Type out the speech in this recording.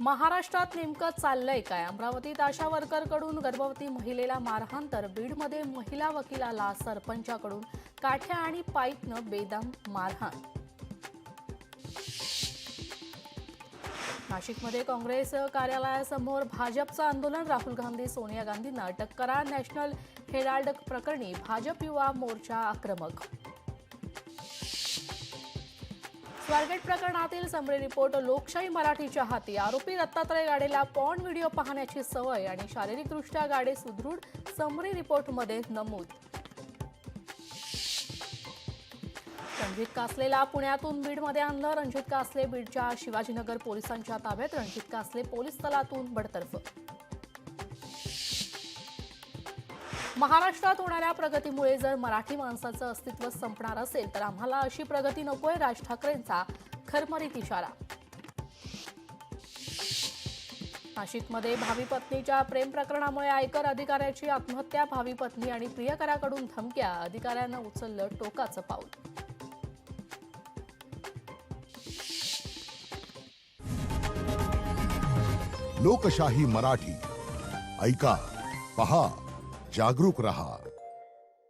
महाराष्ट्रात नेमकं चाललंय काय? अमरावतीत आशा वर्करकडून गर्भवती महिलेला मारहाण तर बीडमध्ये महिला वकिलाला सरपंचाकडून काठ्या आणि पाईपनं बेदम मारहाण. नाशिकमध्ये काँग्रेस कार्यालयासमोर भाजपचं आंदोलन. राहुल गांधी सोनिया गांधींना अटक करा. नॅशनल हेराल्ड प्रकरणी भाजप युवा मोर्चा आक्रमक. स्वारगेट प्रकरणातील समरी रिपोर्ट लोकशाही मराठीच्या हाती. आरोपी दत्तात्रय गाडेला पॉर्न व्हिडिओ पाहण्याची सवय आणि शारीरिकदृष्ट्या गाडे सुदृढ, समरी रिपोर्टमध्ये नमूद. रणजित कासलेला पुण्यातून बीडमध्ये आणलं. रणजित कासले बीडच्या शिवाजीनगर पोलिसांच्या ताब्यात. रणजित कासले पोलीस दलातून बडतर्फ. महाराष्ट्रात होणाऱ्या प्रगतीमुळे जर मराठी माणसाचं अस्तित्व संपणार असेल तर आम्हाला अशी प्रगती नकोय. राज ठाकरेंचा खरमरीत इशारा. नाशिकमध्ये भावी पत्नीच्या प्रेम प्रकरणामुळे आयकर अधिकाऱ्याची आत्महत्या. भावी पत्नी आणि प्रियकराकडून धमक्या. अधिकाऱ्यानं उचललं टोकाचं पाऊल. लोकशाही मराठी ऐका, पहा, जागरूक रहा.